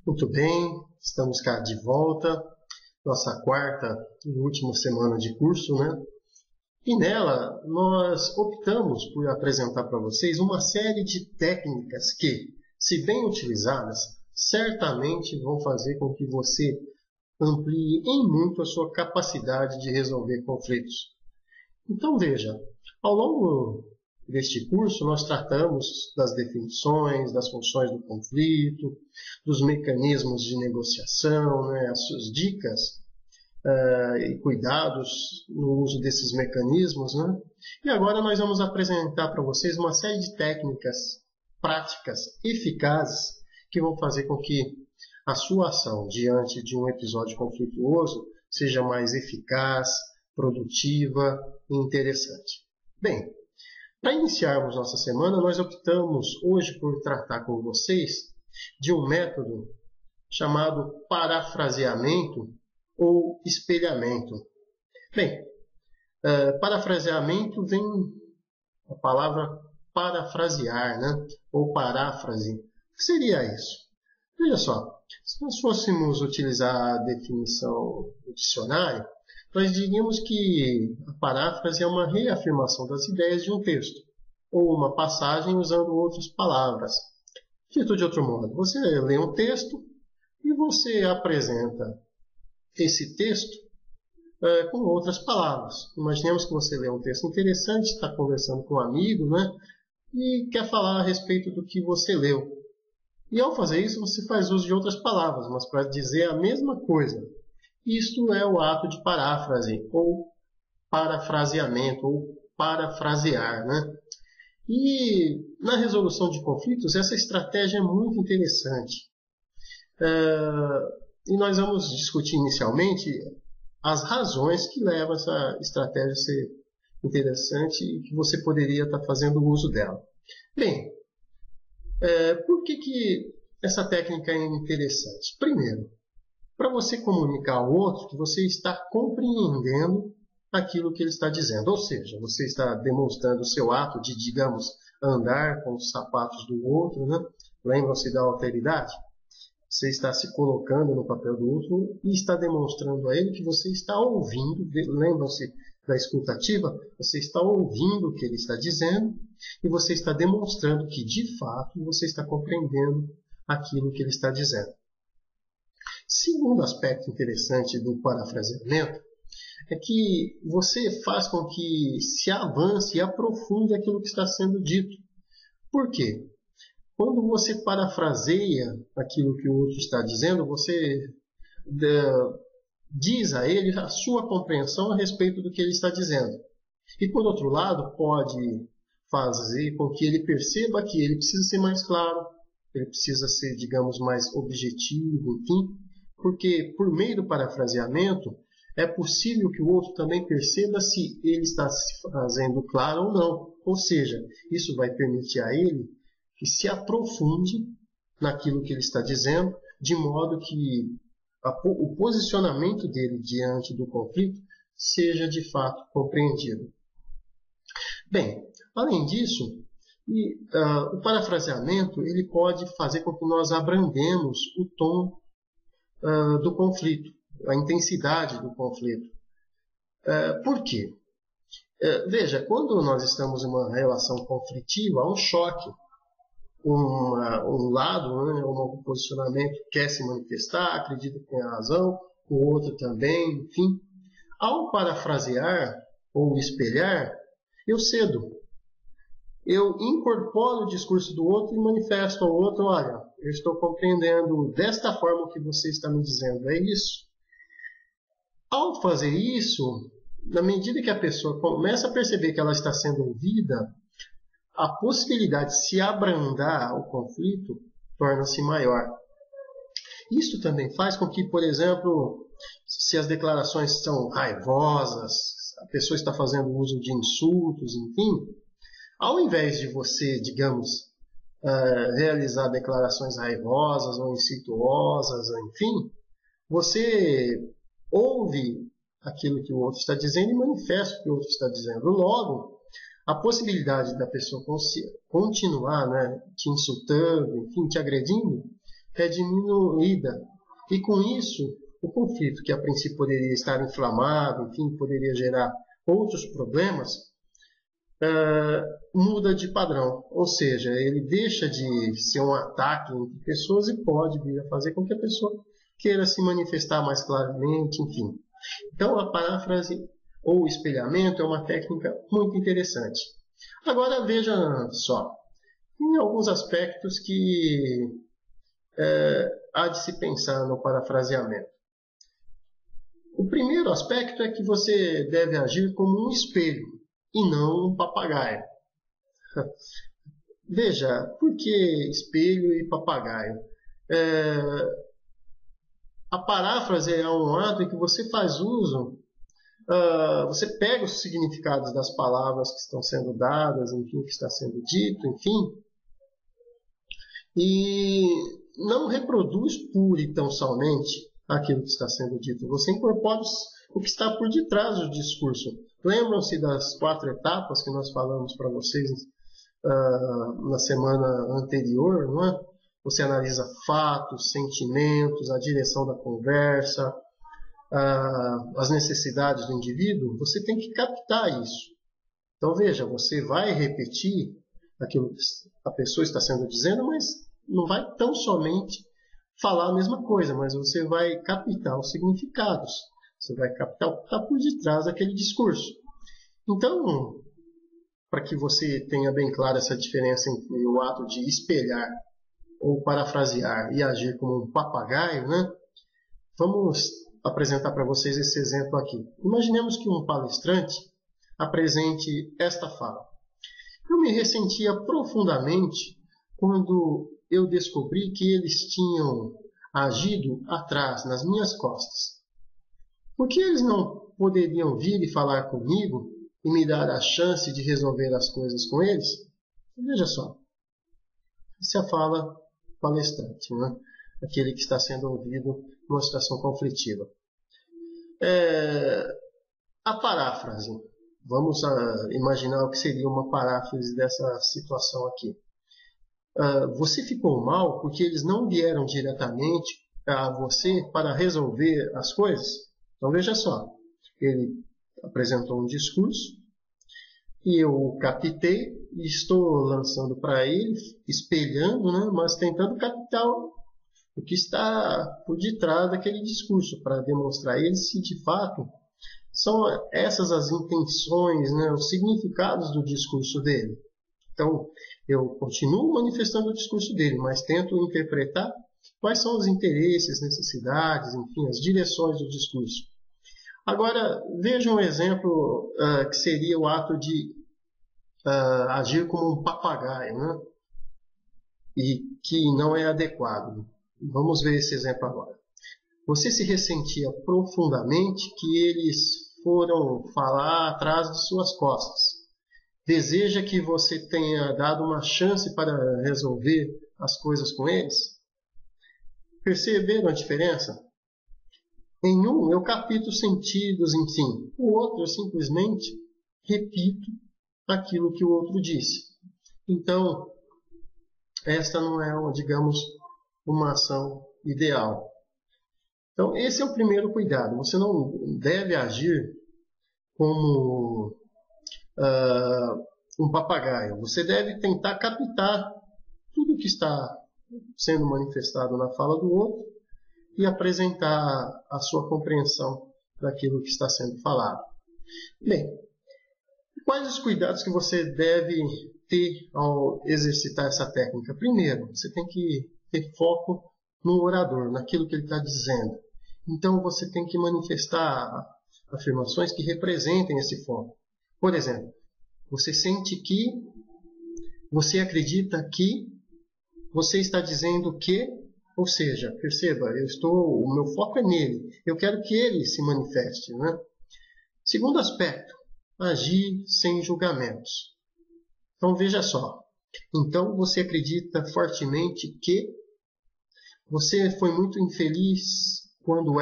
Muito bem, estamos cá de volta, nossa quarta e última semana de curso, né? E nela nós optamos por apresentar para vocês uma série de técnicas que, se bem utilizadas, certamente vão fazer com que você amplie em muito a sua capacidade de resolver conflitos. Então veja, ao longo deste curso nós tratamos das definições, das funções do conflito, dos mecanismos de negociação, né, as suas dicas e cuidados no uso desses mecanismos, né? E agora nós vamos apresentar para vocês uma série de técnicas práticas, eficazes, que vão fazer com que a sua ação diante de um episódio conflituoso seja mais eficaz, produtiva e interessante. Bem, para iniciarmos nossa semana, nós optamos hoje por tratar com vocês de um método chamado parafraseamento ou espelhamento. Bem, parafraseamento vem a palavra parafrasear, né? Ou paráfrase. O que seria isso? Veja só, se nós fôssemos utilizar a definição do dicionário, nós diríamos que a paráfrase é uma reafirmação das ideias de um texto, ou uma passagem usando outras palavras. Dito de outro modo, você lê um texto e você apresenta esse texto com outras palavras. Imaginemos que você lê um texto interessante, está conversando com um amigo, né? E quer falar a respeito do que você leu. E ao fazer isso, você faz uso de outras palavras, mas para dizer a mesma coisa. Isto é o ato de paráfrase, ou parafraseamento, ou parafrasear, né? E na resolução de conflitos, essa estratégia é muito interessante. E nós vamos discutir inicialmente as razões que levam essa estratégia a ser interessante e que você poderia estar fazendo uso dela. Bem, por que essa técnica é interessante? Primeiro, para você comunicar ao outro que você está compreendendo aquilo que ele está dizendo. Ou seja, você está demonstrando o seu ato de, digamos, andar com os sapatos do outro, né? Lembram-se da alteridade? Você está se colocando no papel do outro e está demonstrando a ele que você está ouvindo. Lembram-se da escutativa? Você está ouvindo o que ele está dizendo e você está demonstrando que, de fato, você está compreendendo aquilo que ele está dizendo. Segundo aspecto interessante do parafraseamento é que você faz com que se avance e aprofunde aquilo que está sendo dito. Por quê? Quando você parafraseia aquilo que o outro está dizendo, você diz a ele a sua compreensão a respeito do que ele está dizendo. E, por outro lado, pode fazer com que ele perceba que ele precisa ser mais claro, ele precisa ser, digamos, mais objetivo, enfim, porque por meio do parafraseamento é possível que o outro também perceba se ele está se fazendo claro ou não. Ou seja, isso vai permitir a ele que se aprofunde naquilo que ele está dizendo, de modo que o posicionamento dele diante do conflito seja de fato compreendido. Bem, além disso, o parafraseamento ele pode fazer com que nós abrandemos o tom do conflito, a intensidade do conflito. Por quê? Veja, quando nós estamos em uma relação conflitiva, há um choque. Um lado, né, um posicionamento quer se manifestar, acredita que tem a razão, o outro também, enfim. Ao parafrasear ou espelhar, eu cedo. Eu incorporo o discurso do outro e manifesto ao outro, olha, eu estou compreendendo desta forma o que você está me dizendo, é isso. Ao fazer isso, na medida que a pessoa começa a perceber que ela está sendo ouvida, a possibilidade de se abrandar o conflito torna-se maior. Isso também faz com que, por exemplo, se as declarações são raivosas, a pessoa está fazendo uso de insultos, enfim, ao invés de você, digamos, realizar declarações raivosas ou insultuosas, enfim, você ouve aquilo que o outro está dizendo e manifesta o que o outro está dizendo. Logo, a possibilidade da pessoa continuar, né, te insultando, enfim, te agredindo, é diminuída. E com isso, o conflito, que a princípio poderia estar inflamado, enfim, poderia gerar outros problemas, muda de padrão. Ou seja, ele deixa de ser um ataque entre pessoas e pode vir a fazer com que a pessoa queira se manifestar mais claramente, enfim. Então, a paráfrase ou espelhamento é uma técnica muito interessante. Agora, veja só, tem alguns aspectos que há de se pensar no parafraseamento. O primeiro aspecto é que você deve agir como um espelho e não um papagaio. Veja, por que espelho e papagaio? A paráfrase é um ato em que você faz uso, você pega os significados das palavras que estão sendo dadas, enfim, que está sendo dito, enfim, e não reproduz pura e tão somente aquilo que está sendo dito. Você incorpora o que está por detrás do discurso. Lembram-se das 4 etapas que nós falamos para vocês na semana anterior, não é? Você analisa fatos, sentimentos, a direção da conversa, as necessidades do indivíduo. Você tem que captar isso. Então veja, você vai repetir aquilo que a pessoa está sendo dizendo, mas não vai tão somente falar a mesma coisa, mas você vai captar os significados. Você vai captar o que está por detrás daquele discurso. Então, para que você tenha bem clara essa diferença entre o ato de espelhar ou parafrasear e agir como um papagaio, né? Vamos apresentar para vocês esse exemplo aqui. Imaginemos que um palestrante apresente esta fala. Eu me ressentia profundamente quando eu descobri que eles tinham agido atrás, nas minhas costas. Por que eles não poderiam vir e falar comigo e me dar a chance de resolver as coisas com eles? Veja só. Essa é a fala palestrante, né? Aquele que está sendo ouvido numa situação conflitiva. A paráfrase. Vamos imaginar o que seria uma paráfrase dessa situação aqui. Você ficou mal porque eles não vieram diretamente a você para resolver as coisas? Então veja só, ele apresentou um discurso e eu captei e estou lançando para ele, espelhando, né, mas tentando captar o que está por detrás daquele discurso, para demonstrar a ele se de fato são essas as intenções, né, os significados do discurso dele. Então, eu continuo manifestando o discurso dele, mas tento interpretar quais são os interesses, necessidades, enfim, as direções do discurso. Agora, veja um exemplo que seria o ato de agir como um papagaio, né? E que não é adequado. Vamos ver esse exemplo agora. Você se ressentia profundamente que eles foram falar atrás de suas costas. Deseja que você tenha dado uma chance para resolver as coisas com eles? Perceberam a diferença? Em um, eu capto os sentidos, enfim. O outro, eu simplesmente repito aquilo que o outro disse. Então, esta não é, digamos, uma ação ideal. Então, esse é o primeiro cuidado. Você não deve agir como um papagaio. Você deve tentar captar tudo que está sendo manifestado na fala do outro e apresentar a sua compreensão daquilo que está sendo falado. Bem, quais os cuidados que você deve ter ao exercitar essa técnica? Primeiro, você tem que ter foco no orador, naquilo que ele está dizendo. Então, você tem que manifestar afirmações que representem esse foco. Por exemplo, você sente que, você acredita que, você está dizendo que, ou seja, perceba, o meu foco é nele, eu quero que ele se manifeste, né? Segundo aspecto, agir sem julgamentos. Então veja só, então você acredita fortemente que você foi muito infeliz quando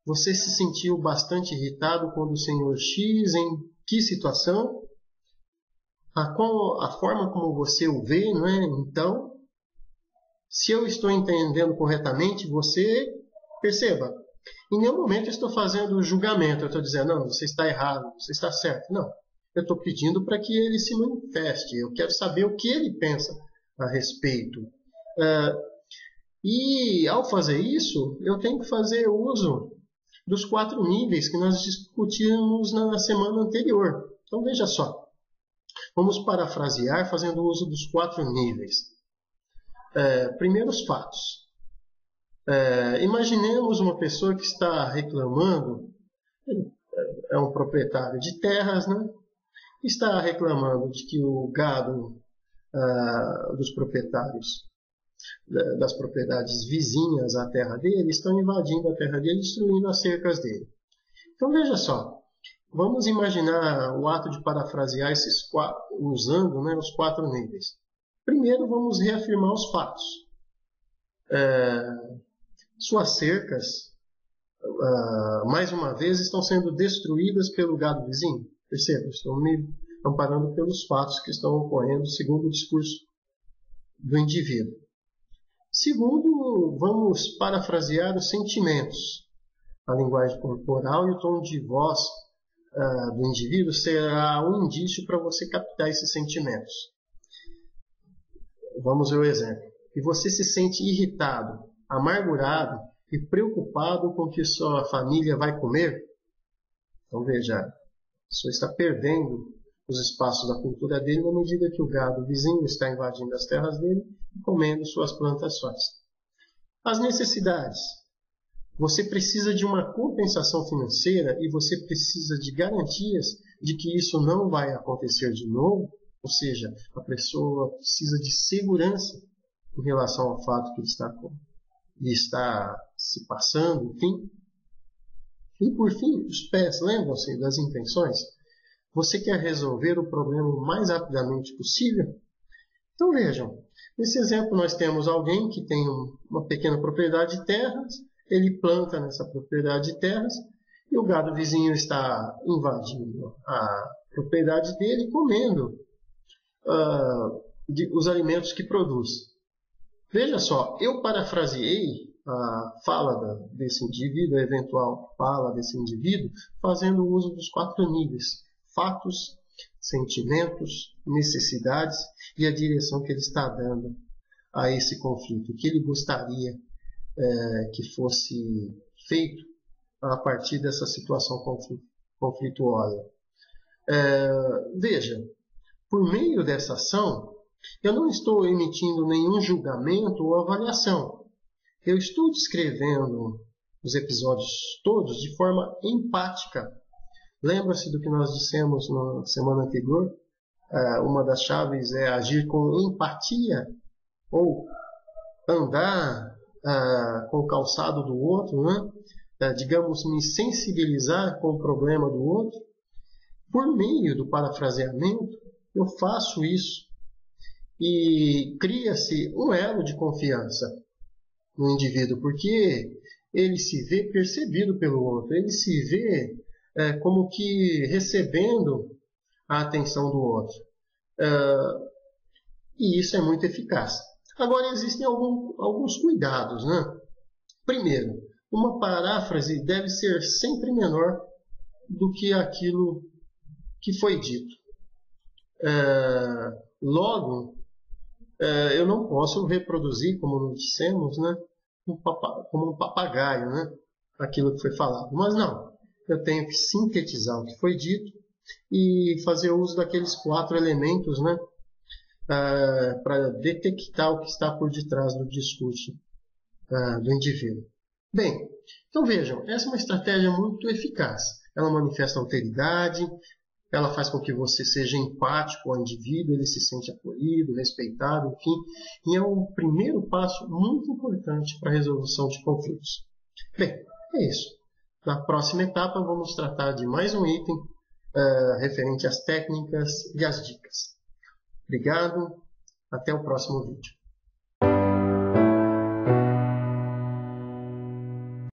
você se sentiu bastante irritado quando o senhor X, em que situação? A forma como você o vê, não é? Então, Se eu estou entendendo corretamente, você perceba. Em nenhum momento eu estou fazendo julgamento. Eu estou dizendo, não, você está errado, você está certo. Não. Eu estou pedindo para que ele se manifeste. Eu quero saber o que ele pensa a respeito. E ao fazer isso, eu tenho que fazer uso dos 4 níveis que nós discutimos na semana anterior. Então veja só. Vamos parafrasear fazendo uso dos 4 níveis. Primeiro, os fatos. Imaginemos uma pessoa que está reclamando, é um proprietário de terras, né? Está reclamando de que o gado dos proprietários das propriedades vizinhas à terra dele estão invadindo a terra dele, destruindo as cercas dele. Então veja só, vamos imaginar o ato de parafrasear esses 4, usando, né, os 4 níveis. Primeiro vamos reafirmar os fatos. Suas cercas, mais uma vez, estão sendo destruídas pelo gado vizinho. Perceba, estou me amparando pelos fatos que estão ocorrendo segundo o discurso do indivíduo. Segundo, vamos parafrasear os sentimentos. A linguagem corporal e o tom de voz do indivíduo será um indício para você captar esses sentimentos. Vamos ver o exemplo. E você se sente irritado, amargurado e preocupado com o que sua família vai comer? Então veja, a pessoa está perdendo os espaços da cultura dele na medida que o gado vizinho está invadindo as terras dele e comendo suas plantações. As necessidades. Você precisa de uma compensação financeira e você precisa de garantias de que isso não vai acontecer de novo, ou seja, a pessoa precisa de segurança em relação ao fato que ele está se passando, enfim. E por fim, os pés, lembram-se das intenções? Você quer resolver o problema o mais rapidamente possível? Então vejam, nesse exemplo nós temos alguém que tem uma pequena propriedade de terras, ele planta nessa propriedade de terras e o gado vizinho está invadindo a propriedade dele e comendo os alimentos que produz. Veja só, eu parafraseei a fala desse indivíduo, a eventual fala desse indivíduo, fazendo uso dos 4 níveis: fatos, sentimentos, necessidades e a direção que ele está dando a esse conflito, o que ele gostaria que fosse feito a partir dessa situação conflituosa. Veja, por meio dessa ação, eu não estou emitindo nenhum julgamento ou avaliação. Eu estou descrevendo os episódios todos de forma empática. Lembra-se do que nós dissemos na semana anterior? Uma das chaves é agir com empatia ou andar com o calçado do outro, né? Digamos, me sensibilizar com o problema do outro. Por meio do parafraseamento, eu faço isso e cria-se um elo de confiança no indivíduo, porque ele se vê percebido pelo outro, ele se vê como que recebendo a atenção do outro. E isso é muito eficaz. Agora, existem alguns cuidados, né? Primeiro, uma paráfrase deve ser sempre menor do que aquilo que foi dito. Logo, eu não posso reproduzir, como nós dissemos, né, como um papagaio, né, aquilo que foi falado. Mas não, eu tenho que sintetizar o que foi dito e fazer uso daqueles 4 elementos, né, para detectar o que está por detrás do discurso do indivíduo. Bem, então vejam, essa é uma estratégia muito eficaz. Ela manifesta alteridade, ela faz com que você seja empático ao indivíduo, ele se sente acolhido, respeitado, enfim. E é um primeiro passo muito importante para a resolução de conflitos. Bem, é isso. Na próxima etapa vamos tratar de mais um item referente às técnicas e às dicas. Obrigado, até o próximo vídeo.